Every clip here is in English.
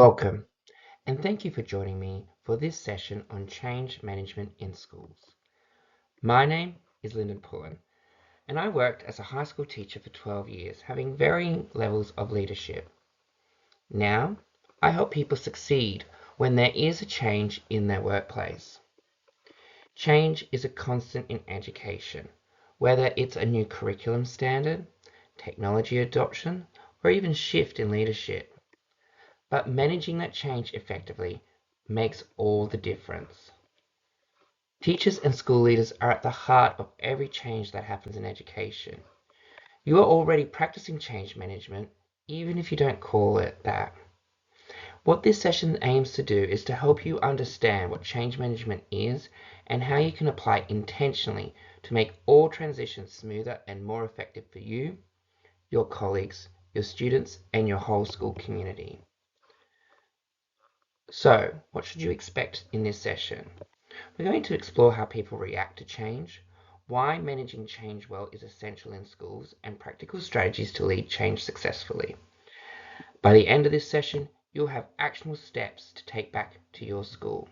Welcome, and thank you for joining me for this session on change management in schools. My name is Lyndon Pullen, and I worked as a high school teacher for 12 years, having varying levels of leadership. Now, I help people succeed when there is a change in their workplace. Change is a constant in education, whether it's a new curriculum standard, technology adoption, or even shift in leadership. But managing that change effectively makes all the difference. Teachers and school leaders are at the heart of every change that happens in education. You are already practicing change management, even if you don't call it that. What this session aims to do is to help you understand what change management is and how you can apply it intentionally to make all transitions smoother and more effective for you, your colleagues, your students, and your whole school community. So, what should you expect in this session? We're going to explore how people react to change, why managing change well is essential in schools, and practical strategies to lead change successfully. By the end of this session, you'll have actionable steps to take back to your school.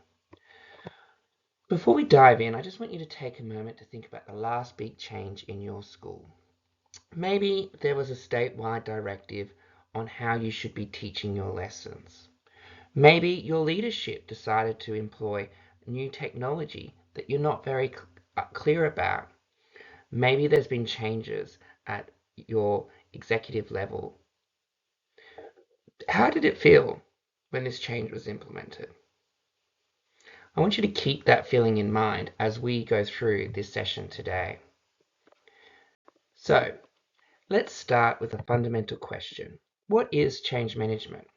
Before we dive in, I just want you to take a moment to think about the last big change in your school. Maybe there was a statewide directive on how you should be teaching your lessons. Maybe your leadership decided to employ new technology that you're not very clear about. Maybe there's been changes at your executive level. How did it feel when this change was implemented? I want you to keep that feeling in mind as we go through this session today. So, let's start with a fundamental question. What is change management?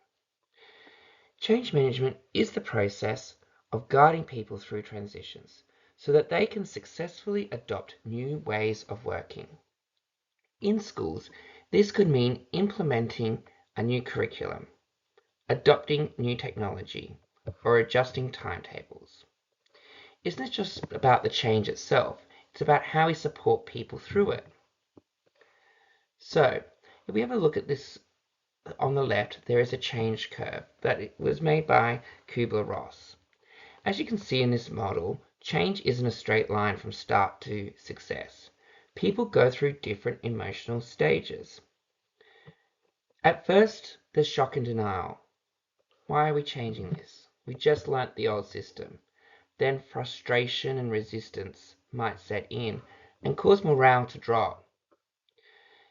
Change management is the process of guiding people through transitions so that they can successfully adopt new ways of working. In schools, this could mean implementing a new curriculum, adopting new technology, or adjusting timetables. It's not just about the change itself, it's about how we support people through it. So, if we have a look at this on the left, there is a change curve that was made by Kübler-Ross. As you can see in this model, change isn't a straight line from start to success. People go through different emotional stages. At first, there's shock and denial. Why are we changing this? We just learnt the old system. Then frustration and resistance might set in and cause morale to drop.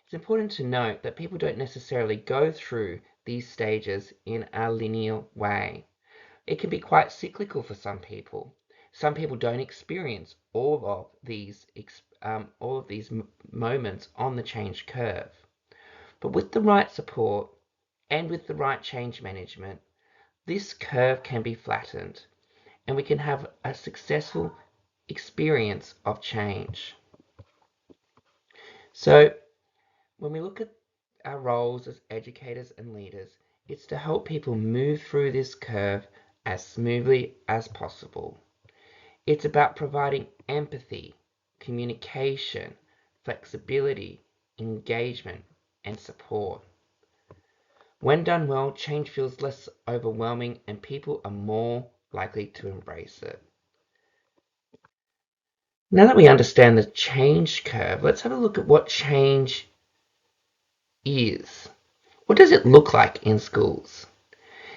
It's important to note that people don't necessarily go through these stages in a linear way. It can be quite cyclical for some people. Some people don't experience all of these moments on the change curve. But with the right support and with the right change management, this curve can be flattened and we can have a successful experience of change. So when we look at our roles as educators and leaders, it's to help people move through this curve as smoothly as possible. It's about providing empathy, communication, flexibility, engagement, and support. When done well, change feels less overwhelming and people are more likely to embrace it. Now that we understand the change curve, let's have a look at what change is. What does it look like in schools?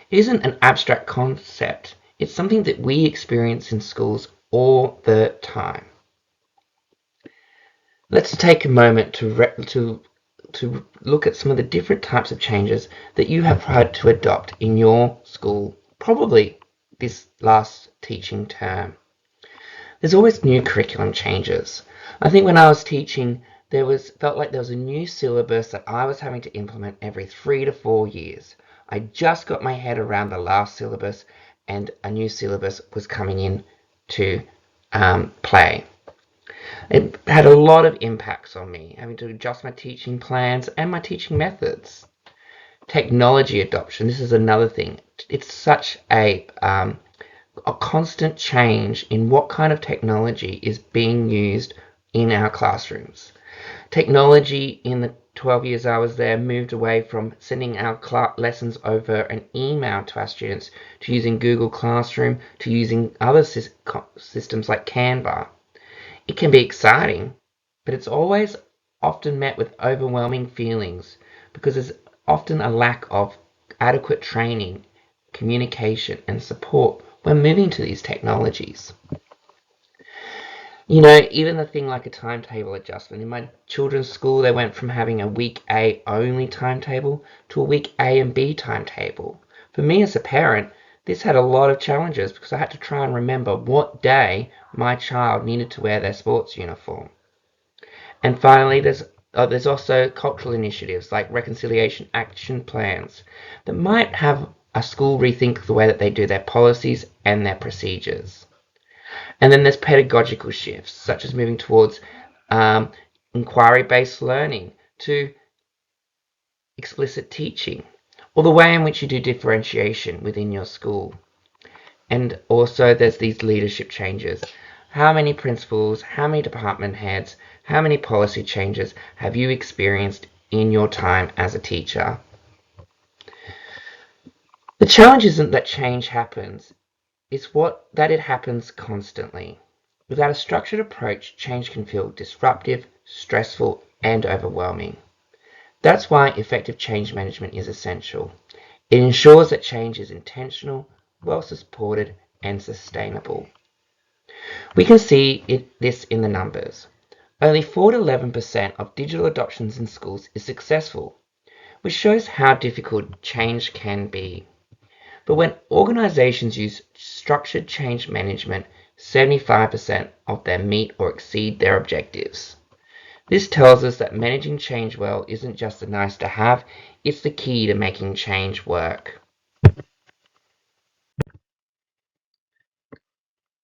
It isn't an abstract concept. It's something that we experience in schools all the time. Let's take a moment to look at some of the different types of changes that you have had to adopt in your school, probably this last teaching term. There's always new curriculum changes. I think when I was teaching, felt like there was a new syllabus that I was having to implement every 3 to 4 years. I just got my head around the last syllabus and a new syllabus was coming in to play. It had a lot of impacts on me, having to adjust my teaching plans and my teaching methods. Technology adoption, this is another thing. It's such a constant change in what kind of technology is being used in our classrooms. Technology in the 12 years I was there moved away from sending our lessons over an email to our students to using Google Classroom to using other systems like Canva. It can be exciting, but it's always often met with overwhelming feelings because there's often a lack of adequate training, communication, and support when moving to these technologies. Even the thing like a timetable adjustment. In my children's school, they went from having a week A only timetable to a week A and B timetable. For me as a parent, this had a lot of challenges because I had to try and remember what day my child needed to wear their sports uniform. And finally, there's also cultural initiatives like reconciliation action plans that might have a school rethink the way that they do their policies and their procedures. And then there's pedagogical shifts, such as moving towards inquiry-based learning to explicit teaching, or the way in which you do differentiation within your school. And also there's these leadership changes. How many principals, how many department heads, how many policy changes have you experienced in your time as a teacher? The challenge isn't that change happens, it's that it happens constantly. Without a structured approach, change can feel disruptive, stressful, and overwhelming. That's why effective change management is essential. It ensures that change is intentional, well supported, and sustainable. We can see this in the numbers. Only 4 to 11% of digital adoptions in schools is successful, which shows how difficult change can be. But when organizations use structured change management, 75% of them meet or exceed their objectives. This tells us that managing change well isn't just a nice to have, it's the key to making change work.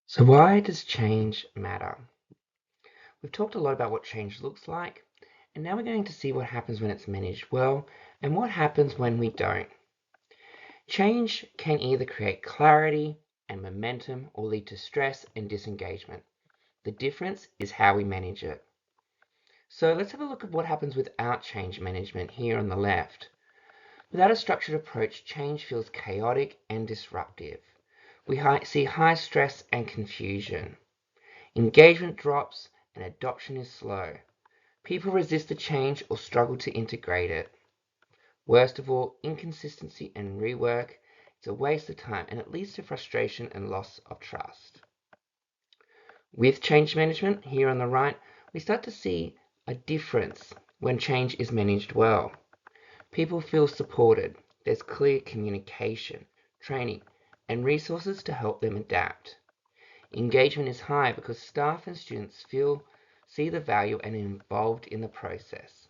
So why does change matter? We've talked a lot about what change looks like, and now we're going to see what happens when it's managed well and what happens when we don't. Change can either create clarity and momentum or lead to stress and disengagement. The difference is how we manage it. So let's have a look at what happens without change management here on the left. Without a structured approach, change feels chaotic and disruptive. We see high stress and confusion. Engagement drops and adoption is slow. People resist the change or struggle to integrate it. Worst of all, inconsistency and rework. It's a waste of time and it leads to frustration and loss of trust. With change management, here on the right, we start to see a difference when change is managed well. People feel supported. There's clear communication, training, and resources to help them adapt. Engagement is high because staff and students see the value and are involved in the process.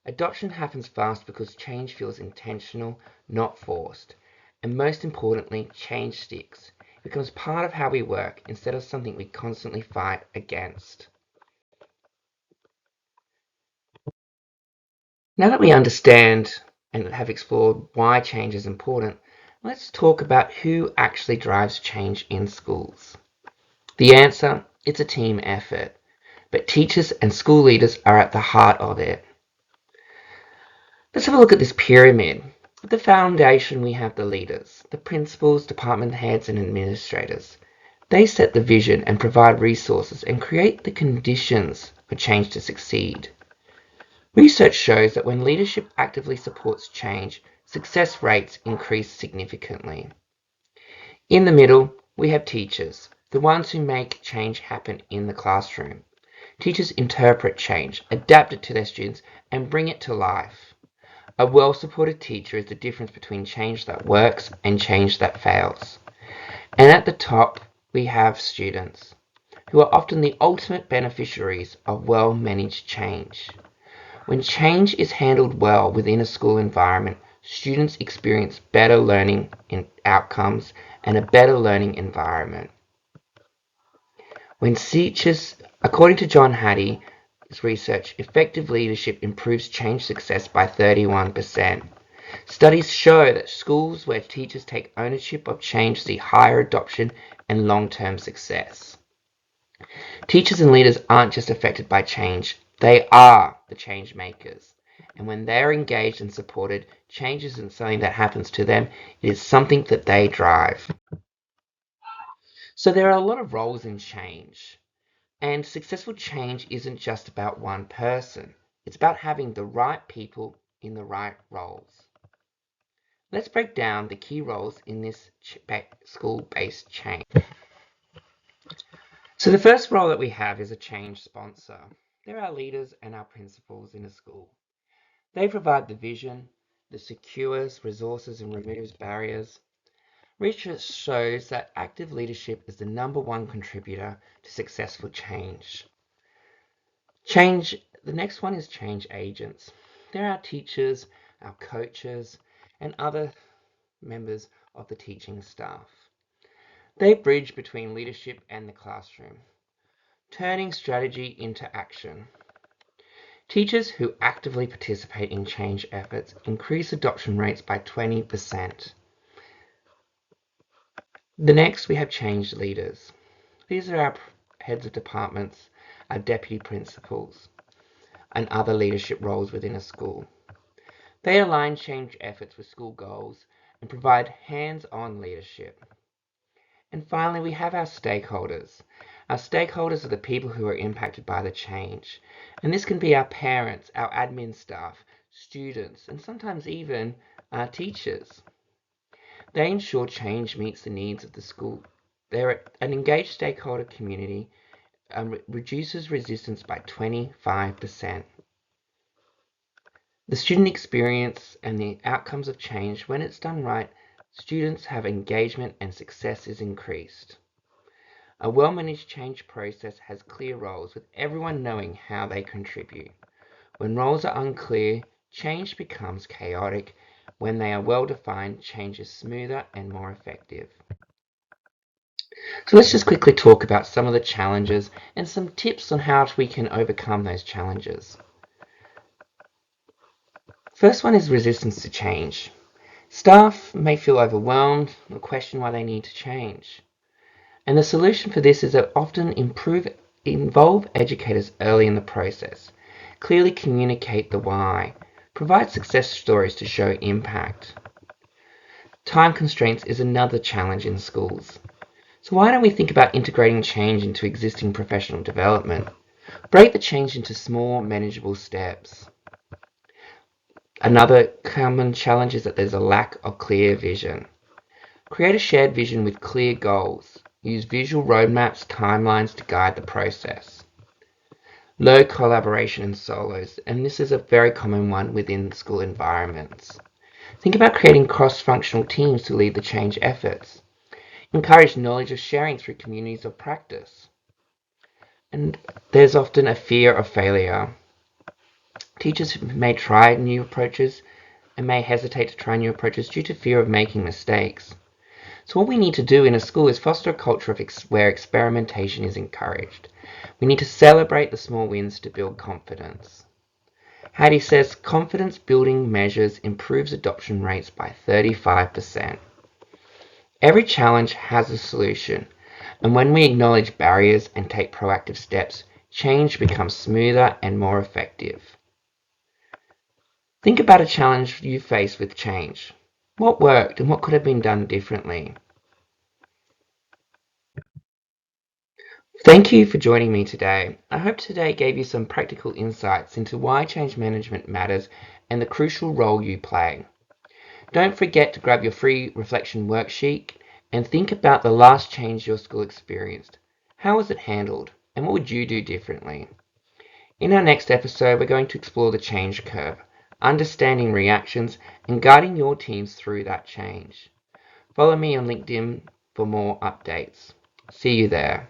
Adoption happens fast because change feels intentional, not forced. And most importantly, change sticks. It becomes part of how we work instead of something we constantly fight against. Now that we understand and have explored why change is important, let's talk about who actually drives change in schools. The answer, it's a team effort, but teachers and school leaders are at the heart of it. Let's have a look at this pyramid. At the foundation we have the leaders, the principals, department heads and administrators. They set the vision and provide resources and create the conditions for change to succeed. Research shows that when leadership actively supports change, success rates increase significantly. In the middle, we have teachers, the ones who make change happen in the classroom. Teachers interpret change, adapt it to their students, and bring it to life. A well-supported teacher is the difference between change that works and change that fails. And at the top, we have students, who are often the ultimate beneficiaries of well-managed change. When change is handled well within a school environment, students experience better learning outcomes and a better learning environment. When teachers, according to John Hattie's research, effective leadership improves change success by 31%. Studies show that schools where teachers take ownership of change see higher adoption and long-term success. Teachers and leaders aren't just affected by change, They are the change makers. And when they're engaged and supported, change isn't something that happens to them, it is something that they drive. So there are a lot of roles in change. And successful change isn't just about one person. It's about having the right people in the right roles. Let's break down the key roles in this school-based change. So the first role that we have is a change sponsor. They're our leaders and our principals in a school. They provide the vision, that secures resources and removes barriers. Research shows that active leadership is the #1 contributor to successful change. The next one is change agents. They're our teachers, our coaches, and other members of the teaching staff. They bridge between leadership and the classroom, turning strategy into action. Teachers who actively participate in change efforts increase adoption rates by 20%. The next, we have change leaders. These are our heads of departments, our deputy principals, and other leadership roles within a school. They align change efforts with school goals and provide hands-on leadership. And finally, we have our stakeholders. Our stakeholders are the people who are impacted by the change. And this can be our parents, our admin staff, students, and sometimes even our teachers. They ensure change meets the needs of the school. They're an engaged stakeholder community and reduces resistance by 25%. The student experience and the outcomes of change, when it's done right, students have engagement and success is increased. A well-managed change process has clear roles, with everyone knowing how they contribute. When roles are unclear, change becomes chaotic. When they are well-defined, change is smoother and more effective. So let's just quickly talk about some of the challenges and some tips on how we can overcome those challenges. First one is resistance to change. Staff may feel overwhelmed or question why they need to change. And the solution for this is to often involve educators early in the process. Clearly communicate the why. Provide success stories to show impact. Time constraints is another challenge in schools. So why don't we think about integrating change into existing professional development? Break the change into small, manageable steps. Another common challenge is that there's a lack of clear vision. Create a shared vision with clear goals. Use visual roadmaps, timelines to guide the process. Low collaboration in solos, and this is a very common one within school environments. Think about creating cross-functional teams to lead the change efforts. Encourage knowledge of sharing through communities of practice. And there's often a fear of failure. Teachers may try new approaches and may hesitate to try new approaches due to fear of making mistakes. So what we need to do in a school is foster a culture where experimentation is encouraged. We need to celebrate the small wins to build confidence. Hattie says confidence building measures improves adoption rates by 35%. Every challenge has a solution, and when we acknowledge barriers and take proactive steps, change becomes smoother and more effective. Think about a challenge you face with change. What worked and what could have been done differently? Thank you for joining me today. I hope today gave you some practical insights into why change management matters and the crucial role you play. Don't forget to grab your free reflection worksheet and think about the last change your school experienced. How was it handled and what would you do differently? In our next episode, we're going to explore the change curve, understanding reactions and guiding your teams through that change. Follow me on LinkedIn for more updates. See you there.